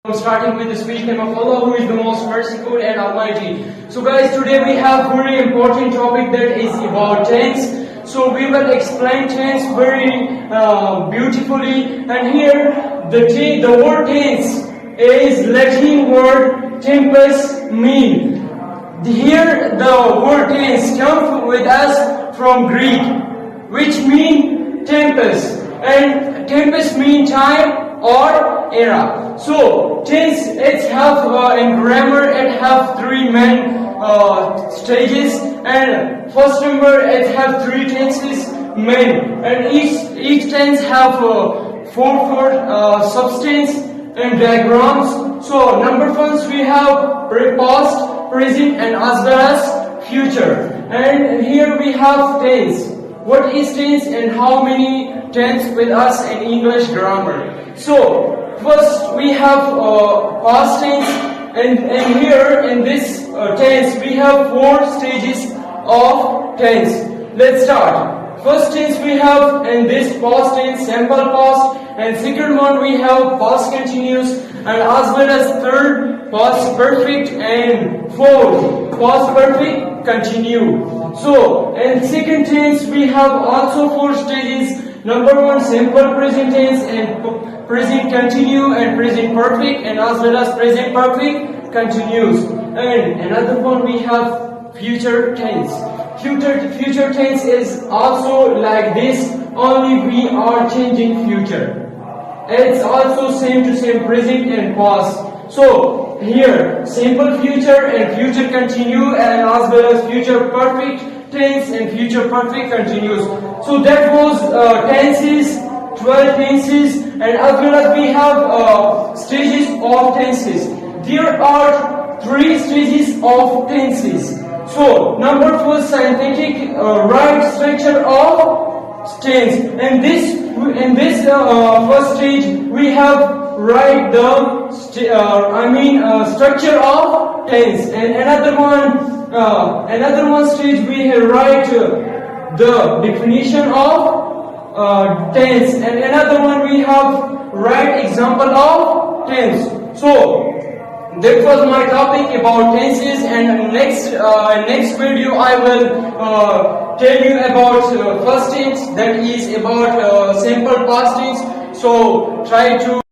Starting with the speech name of Allah, who is the most merciful and almighty. So guys, today we have very important topic that is about tense. So we will explain tense very beautifully. And here the word tense is Latin word tempus mean. Here the word tense comes with us from Greek, which mean tempus, and tempus mean time or era. So tense it have in grammar it have three main stages, and first number it have three tenses main, and each tense have four substance and diagrams. So number first we have past, present and as well as future. And here we have tense. What is tense and how many tense with us in English grammar? So first we have past tense, and here in this tense we have four stages of tense. Let's start. First tense we have in this past tense simple past, and second one we have past continuous, and as well as third past perfect, and fourth past perfect continue. So in second tense we have also four stages. Number one simple present tense, and present continue, and present perfect, and as well as present perfect continues. And another one we have future tense. Future tense is also like this, only we are changing future. It's also same to same present and past. So here simple future and future continue, and as well as future perfect tense and future perfect continuous. So that was tenses, 12 tenses, and as well as we have stages of tenses. There are three stages of tenses. So number first, synthetic right structure of tense. And in this first stage we have write the structure of tense, and another one stage we have write the definition of tense, and another one we have write example of tense. So that was my topic about tenses, and next video I will tell you about first tense, that is about simple past tense. So try to